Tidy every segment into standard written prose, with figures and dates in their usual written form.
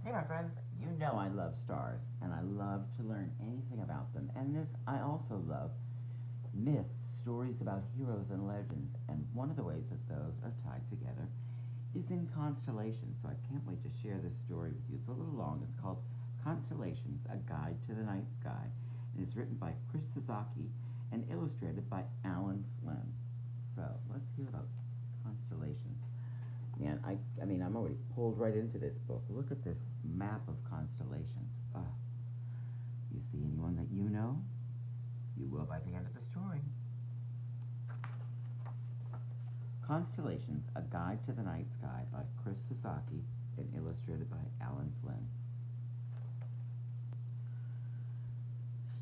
Hey, my friends, you know I love stars, and I love to learn anything about them. And this, I also love myths, stories about heroes and legends. And one of the ways that those are tied together is in constellations. So I can't wait to share this story with you. It's a little long. It's called Constellations, A Guide to the Night Sky. And it's written by Sasaki and illustrated by Alan Flinn. So let's hear about constellations. Man, I mean, I'm already pulled right into this book. Look at this map of constellations. You see anyone that you know? You will by the end of the story. Constellations, A Guide to the Night Sky by Chris Sasaki and illustrated by Alan Flinn.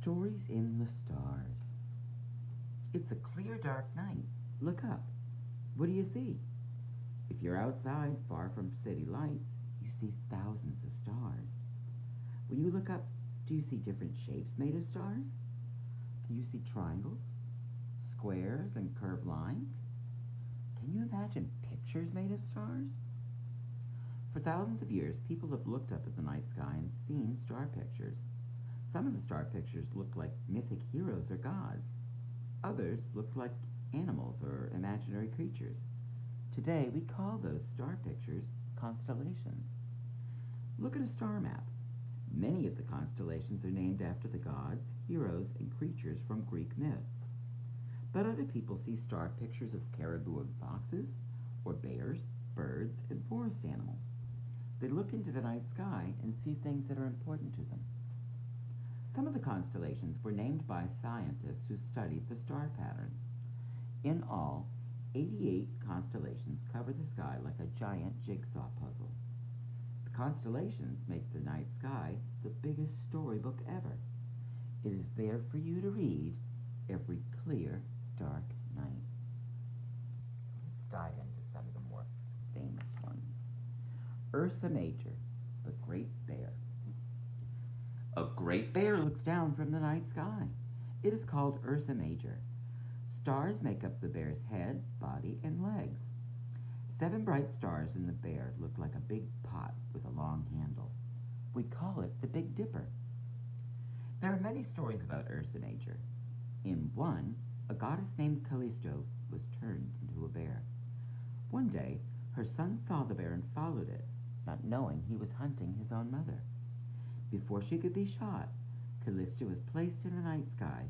Stories in the Stars. It's a clear, dark night. Look up. What do you see? If you're outside, far from city lights, you see thousands of stars. When you look up, do you see different shapes made of stars? Can you see triangles, squares, and curved lines? Can you imagine pictures made of stars? For thousands of years, people have looked up at the night sky and seen star pictures. Some of the star pictures look like mythic heroes or gods. Others look like animals or imaginary creatures. Today, we call those star pictures constellations. Look at a star map. Many of the constellations are named after the gods, heroes, and creatures from Greek myths. But other people see star pictures of caribou and foxes, or bears, birds, and forest animals. They look into the night sky and see things that are important to them. Some of the constellations were named by scientists who studied the star patterns. In all, 88 constellations cover the sky like a giant jigsaw puzzle. The constellations make the night sky the biggest storybook ever. It is there for you to read every clear, dark night. Let's dive into some of the more famous ones. Ursa Major, the Great Bear. A great bear looks down from the night sky. It is called Ursa Major. Stars make up the bear's head, body, and legs. 7 bright stars in the bear look like a big pot with a long handle. We call it the Big Dipper. There are many stories about Ursa Major. In one, a goddess named Callisto was turned into a bear. One day, her son saw the bear and followed it, not knowing he was hunting his own mother. Before she could be shot, Callisto was placed in the night sky,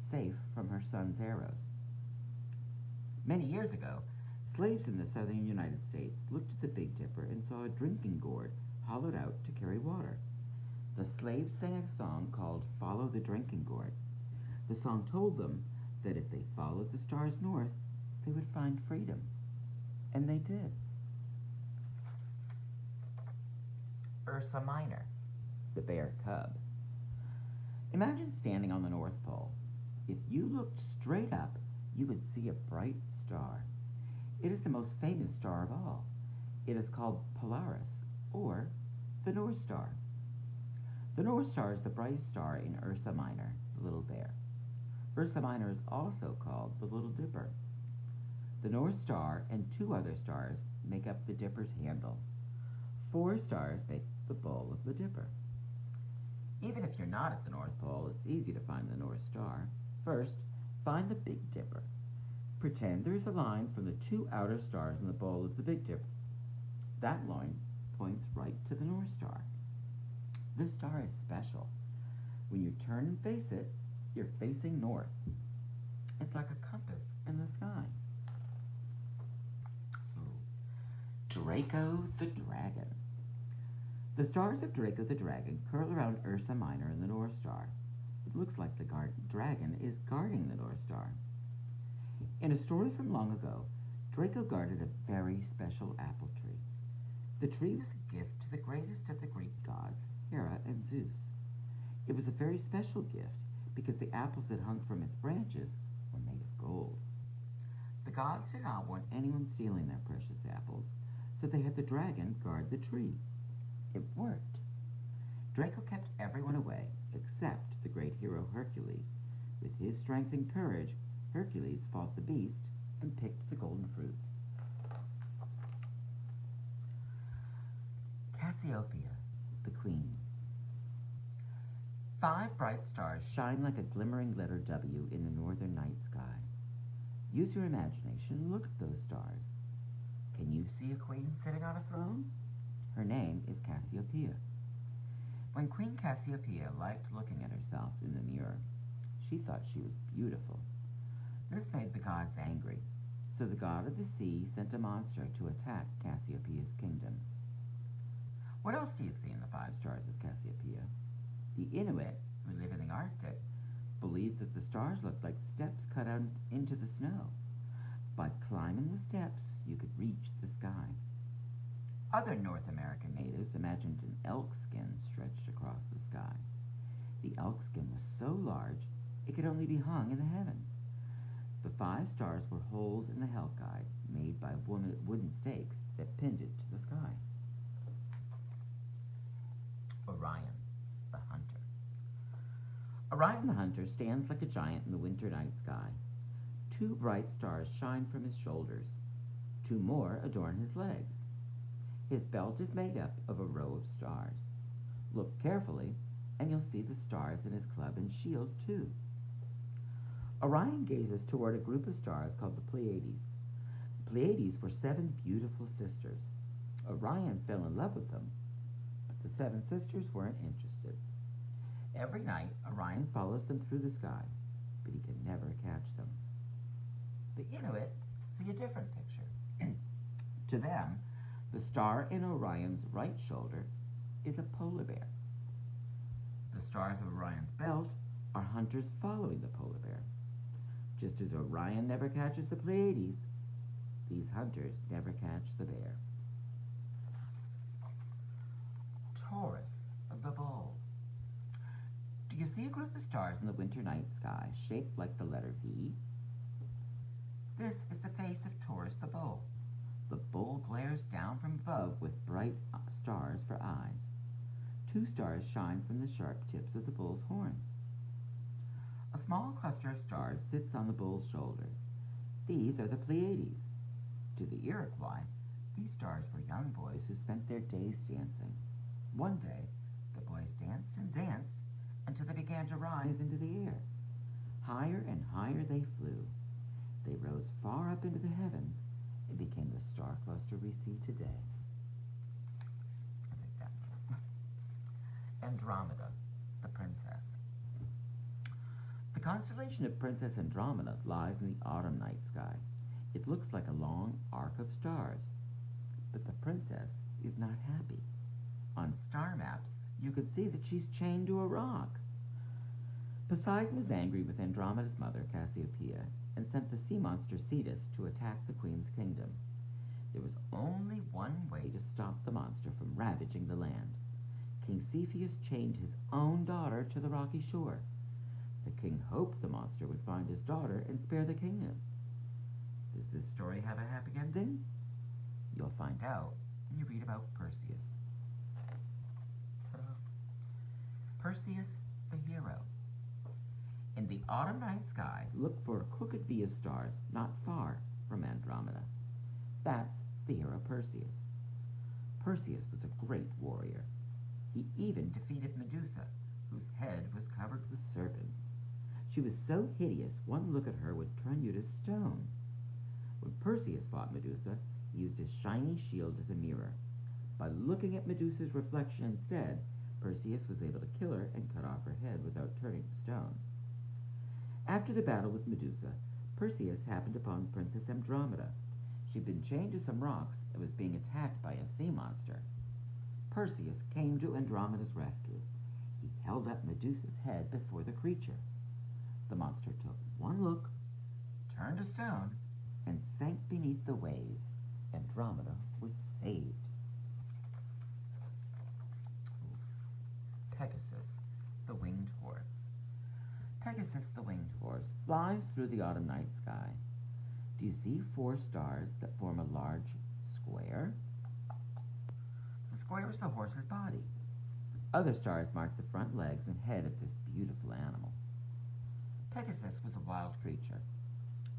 safe from her son's arrows. Many years ago, slaves in the southern United States looked at the Big Dipper and saw a drinking gourd hollowed out to carry water. The slaves sang a song called Follow the Drinking Gourd. The song told them that if they followed the stars north, they would find freedom. And they did. Ursa Minor, the bear cub. Imagine standing on the North Pole. If you looked straight up, you would see a bright star. It is the most famous star of all. It is called Polaris, or the North Star. The North Star is the brightest star in Ursa Minor, the little bear. Ursa Minor is also called the Little Dipper. The North Star and 2 other stars make up the Dipper's handle. 4 stars make the bowl of the Dipper. Even if you're not at the North Pole, it's easy to find the North Star. First, find the Big Dipper. Pretend there's a line from the 2 outer stars in the bowl of the Big Dipper. That line points right to the North Star. This star is special. When you turn and face it, you're facing north. It's like a compass in the sky. Draco the Dragon. The stars of Draco the Dragon curl around Ursa Minor and the North Star. It looks like the dragon is guarding the North Star. In a story from long ago, Draco guarded a very special apple tree. The tree was a gift to the greatest of the Greek gods, Hera and Zeus. It was a very special gift because the apples that hung from its branches were made of gold. The gods did not want anyone stealing their precious apples, so they had the dragon guard the tree. It worked. Draco kept everyone away except the great hero Hercules. With his strength and courage, Hercules fought the beast and picked the golden fruit. Cassiopeia, the Queen. 5 bright stars shine like a glimmering letter W in the northern night sky. Use your imagination and look at those stars. Can you see a queen sitting on a throne? Her name is Cassiopeia. When Queen Cassiopeia liked looking at herself in the mirror, she thought she was beautiful. This made the gods angry, so the god of the sea sent a monster to attack Cassiopeia's kingdom. What else do you see in the 5 stars of Cassiopeia? The Inuit, who live in the Arctic, believe that the stars looked like steps cut out into the snow. By climbing the steps, you could reach the sky. Other North American natives imagined an elk skin stretched across the sky. The elk skin was so large, it could only be hung in the heavens. The 5 stars were holes in the Hell Guide made by wooden stakes that pinned it to the sky. Orion, the Hunter. Orion the Hunter stands like a giant in the winter night sky. 2 bright stars shine from his shoulders. 2 more adorn his legs. His belt is made up of a row of stars. Look carefully, and you'll see the stars in his club and shield, too. Orion gazes toward a group of stars called the Pleiades. The Pleiades were 7 beautiful sisters. Orion fell in love with them, but the 7 sisters weren't interested. Every night, Orion follows them through the sky, but he can never catch them. The Inuit see a different picture. To them, the star in Orion's right shoulder is a polar bear. The stars of Orion's belt are hunters following the polar bear. Just as Orion never catches the Pleiades, these hunters never catch the bear. Taurus, the bull. Do you see a group of stars in the winter night sky shaped like the letter V? This is the face of Taurus the bull. The bull glares down from above with bright stars for eyes. 2 stars shine from the sharp tips of the bull's horns. A small cluster of stars sits on the bull's shoulder. These are the Pleiades. To the Iroquois, these stars were young boys who spent their days dancing. One day, the boys danced and danced until they began to rise into the air. Higher and higher they flew. They rose far up into the heavens and became the star cluster we see today. Andromeda, the princess. The constellation of Princess Andromeda lies in the autumn night sky. It looks like a long arc of stars. But the princess is not happy. On star maps, you could see that she's chained to a rock. Poseidon was angry with Andromeda's mother, Cassiopeia, and sent the sea monster Cetus to attack the queen's kingdom. There was only one way to stop the monster from ravaging the land. King Cepheus chained his own daughter to the rocky shore. The king hoped the monster would find his daughter and spare the kingdom. Does this story have a happy ending? You'll find out when you read about Perseus. Perseus, the hero. In the autumn night sky, look for a crooked V of stars not far from Andromeda. That's the hero Perseus. Perseus was a great warrior. He even defeated Medusa, whose head was covered with serpents. She was so hideous, one look at her would turn you to stone. When Perseus fought Medusa, he used his shiny shield as a mirror. By looking at Medusa's reflection instead, Perseus was able to kill her and cut off her head without turning to stone. After the battle with Medusa, Perseus happened upon Princess Andromeda. She'd been chained to some rocks and was being attacked by a sea monster. Perseus came to Andromeda's rescue. He held up Medusa's head before the creature. The monster took one look, turned to stone, and sank beneath the waves. Andromeda was saved. Pegasus, the winged horse. Pegasus, the winged horse, flies through the autumn night sky. Do you see 4 stars that form a large square? The square is the horse's body. Other stars mark the front legs and head of this beautiful animal. Pegasus was a wild creature.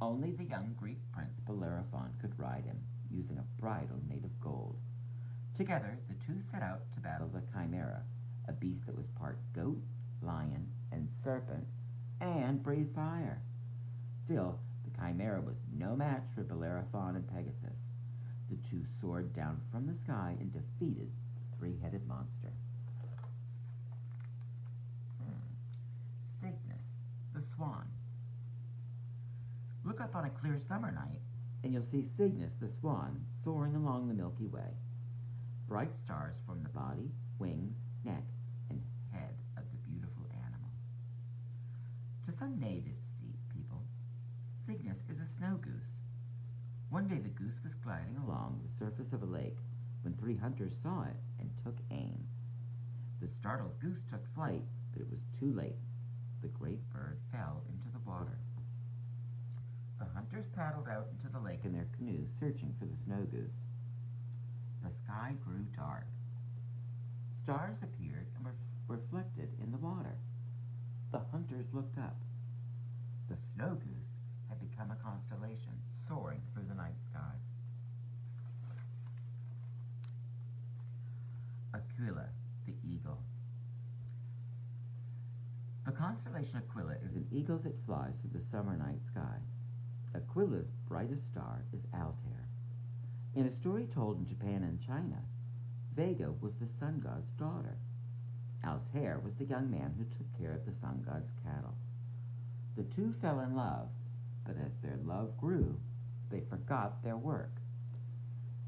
Only the young Greek prince Bellerophon could ride him, using a bridle made of gold. Together, the two set out to battle the Chimera, beast that was part goat, lion, and serpent, and breathed fire. Still, the chimera was no match for Bellerophon and Pegasus. The two soared down from the sky and defeated the three-headed monster. Cygnus, the swan. Look up on a clear summer night, and you'll see Cygnus, the swan, soaring along the Milky Way. Bright stars form the body, wings, neck, and head of the beautiful animal. To some native people, Cygnus is a snow goose. One day the goose was gliding along the surface of a lake when 3 hunters saw it and took aim. The startled goose took flight, but it was too late. The great bird fell into the water. The hunters paddled out into the lake in their canoe, searching for the snow goose. The sky grew dark. Stars appeared and were reflected in the water. The hunters looked up. The snow goose had become a constellation, soaring through the night sky. Aquila, the eagle. The constellation Aquila is an eagle that flies through the summer night sky. Aquila's brightest star is Altair. In a story told in Japan and China, Vega was the sun god's daughter. Altair was the young man who took care of the sun god's cattle. The two fell in love, but as their love grew, they forgot their work.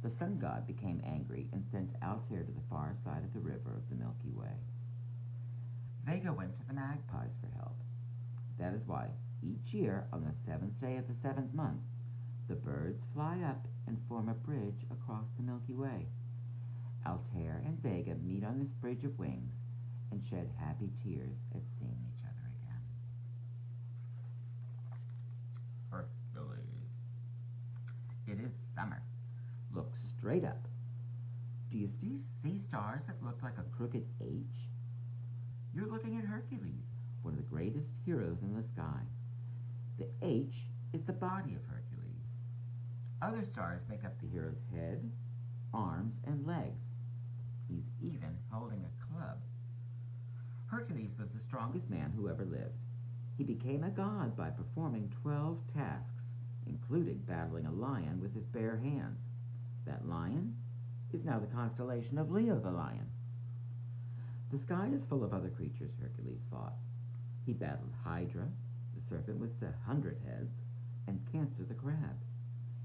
The sun god became angry and sent Altair to the far side of the river of the Milky Way. Vega went to the magpies for help. That is why each year on the 7th day of the 7th month, the birds fly up and form a bridge across the Milky Way. Altair and Vega meet on this bridge of wings and shed happy tears at seeing each other again. Hercules. It is summer. Look straight up. Do you see stars that look like a crooked H? You're looking at Hercules, one of the greatest heroes in the sky. The H is the body of Hercules. Other stars make up the hero's head, arms, and legs. He's even holding a club. Hercules was the strongest man who ever lived. He became a god by performing 12 tasks, including battling a lion with his bare hands. That lion is now the constellation of Leo the lion. The sky is full of other creatures Hercules fought. He battled Hydra, the serpent with 100 heads, and Cancer the crab.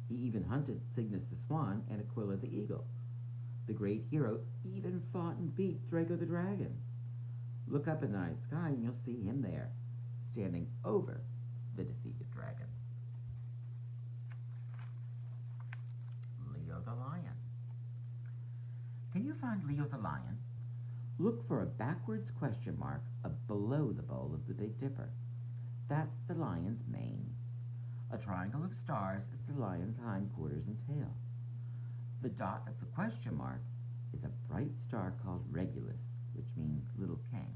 He even hunted Cygnus the swan and Aquila the eagle. The great hero even fought and beat Draco the dragon. Look up in the night sky and you'll see him there, standing over the defeated dragon. Leo the lion. Can you find Leo the lion? Look for a backwards question mark below the bowl of the Big Dipper. That's the lion's mane. A triangle of stars is the lion's hindquarters and tail. The dot of the question mark is a bright star called Regulus, which means little king.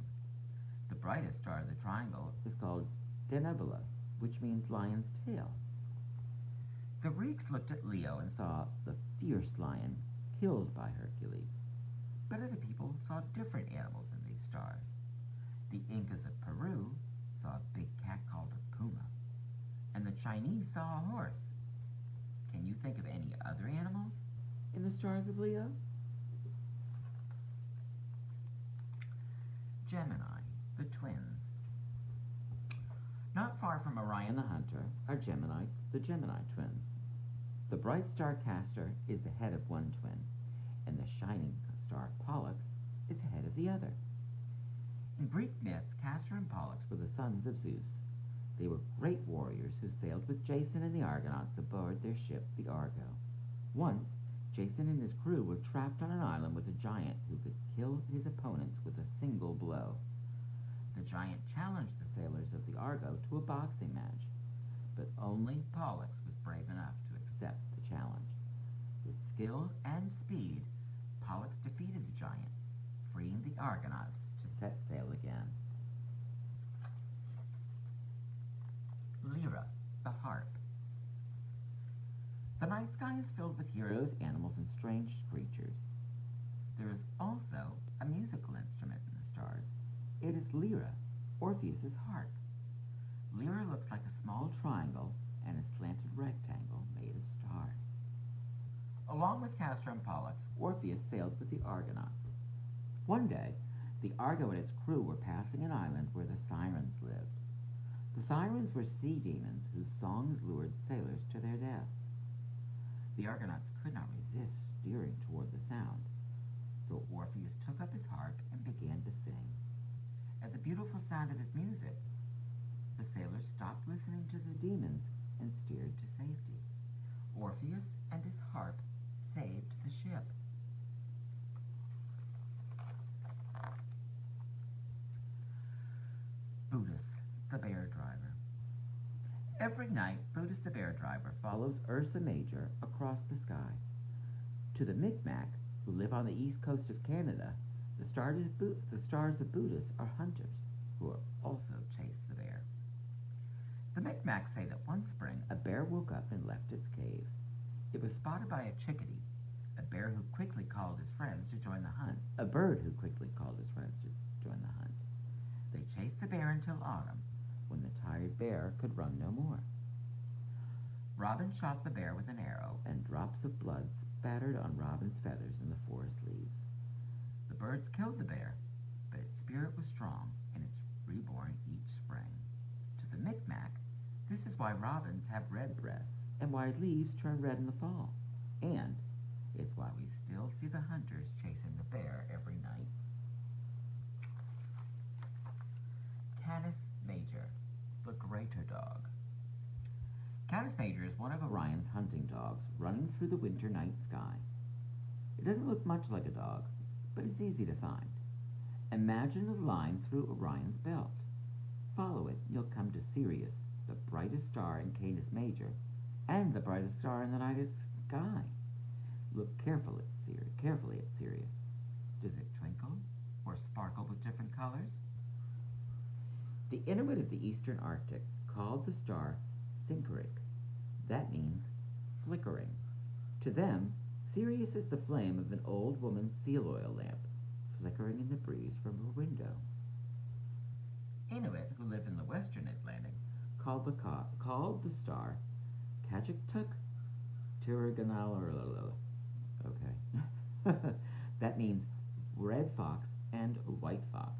The brightest star of the triangle is called Denebola, which means lion's tail. The Greeks looked at Leo and saw the fierce lion killed by Hercules. But other people saw different animals in these stars. The Incas of Peru saw a big cat called a puma, and the Chinese saw a horse. Can you think of any other animals in the stars of Leo? Gemini, the twins. Not far from Orion the hunter are Gemini, the Gemini twins. The bright star Castor is the head of one twin, and the shining star Pollux is the head of the other. In Greek myths, Castor and Pollux were the sons of Zeus. They were great warriors who sailed with Jason and the Argonauts aboard their ship, the Argo. Once, Jason and his crew were trapped on an island with a giant who could kill his opponents with a single blow. The giant challenged the sailors of the Argo to a boxing match, but only Pollux was brave enough to accept the challenge. With skill and speed, Pollux defeated the giant, freeing the Argonauts to set sail again. Lyra, the harp. The night sky is filled with heroes, animals, and strange creatures. There is also a musical instrument in the stars. Lyra, Orpheus's harp. Lyra looks like a small triangle and a slanted rectangle made of stars. Along with Castor and Pollux, Orpheus sailed with the Argonauts. One day, the Argo and its crew were passing an island where the Sirens lived. The Sirens were sea demons whose songs lured sailors to their deaths. The Argonauts could not resist steering toward the sound, so Orpheus took up his harp and began to sing. At the beautiful sound of his music, the sailors stopped listening to the demons and steered to safety. Orpheus and his harp saved the ship. Brutus, the bear driver. Every night, Brutus the bear driver follows Ursa Major across the sky. To the Micmac, who live on the east coast of Canada, the stars of Brutus are hunters, who also chase the bear. The Micmacs say that one spring a bear woke up and left its cave. It was spotted by a chickadee, a bear who quickly called his friends to join the hunt. A bird who quickly called his friends to join the hunt. They chased the bear until autumn, when the tired bear could run no more. Robin shot the bear with an arrow, and drops of blood spattered on Robin's feathers in the forest leaves. The birds killed the bear, but its spirit was strong, and it's reborn each spring. To the Micmac, this is why robins have red breasts, and why leaves turn red in the fall. And it's why we still see the hunters chasing the bear every night. Canis Major, the greater dog. Canis Major is one of Orion's hunting dogs, running through the winter night sky. It doesn't look much like a dog, but it's easy to find. Imagine a line through Orion's belt. Follow it, and you'll come to Sirius, the brightest star in Canis Major, and the brightest star in the night sky. Look carefully at Sirius. Does it twinkle or sparkle with different colors? The Inuit of the eastern Arctic called the star Synchric. That means flickering. To them, Sirius is the flame of an old woman's seal oil lamp, flickering in the breeze from her window. Inuit who live in the western Atlantic called the star Kajiktuk Tirganal. Okay. That means red fox and white fox.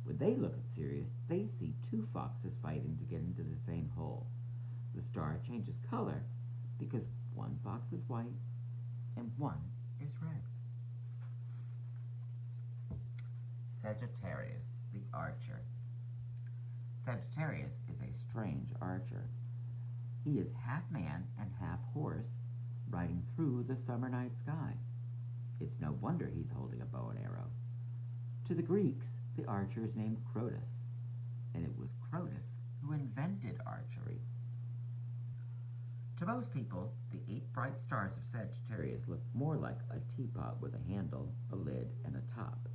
When they look at Sirius, they see two foxes fighting to get into the same hole. The star changes color because one fox is white and one is red. Sagittarius, the archer. Sagittarius is a strange archer. He is half man and half horse, riding through the summer night sky. It's no wonder he's holding a bow and arrow. To the Greeks, the archer is named Crotus, and it was Crotus who invented archery. To most people, the 8 bright stars of Sagittarius look more like a teapot with a handle, a lid, and a top.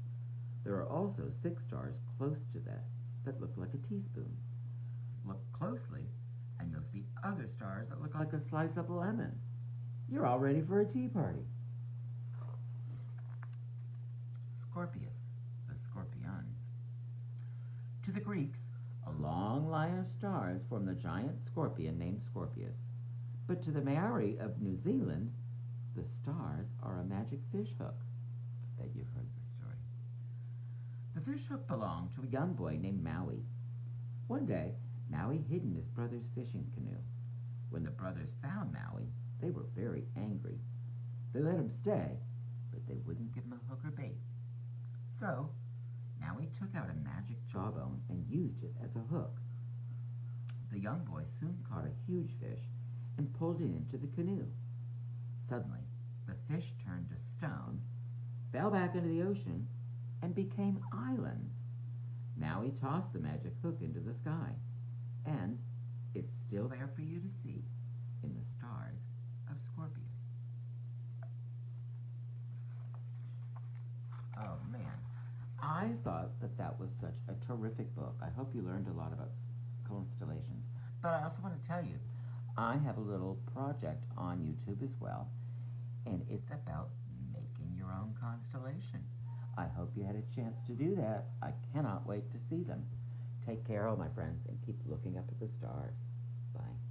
There are also 6 stars close to that look like a teaspoon. Look closely, and you'll see other stars that look like a slice of lemon. You're all ready for a tea party. Scorpius, the scorpion. To the Greeks, a long line of stars form the giant scorpion named Scorpius. But to the Maori of New Zealand, the stars are a magic fish hook. I bet you've heard this story. The fish hook belonged to a young boy named Maui. One day, Maui hid in his brother's fishing canoe. When the brothers found Maui, they were very angry. They let him stay, but they wouldn't give him a hook or bait. So, Maui took out a magic jawbone and used it as a hook. The young boy soon caught a huge fish and pulled it into the canoe. Suddenly, the fish turned to stone, fell back into the ocean, and became islands. Maui tossed the magic hook into the sky, and it's still there for you to see in the stars of Scorpius. Oh man, I thought that was such a terrific book. I hope you learned a lot about constellations. But I also want to tell you, I have a little project on YouTube as well, and it's about making your own constellation. I hope you had a chance to do that. I cannot wait to see them. Take care, all my friends, and keep looking up at the stars. Bye.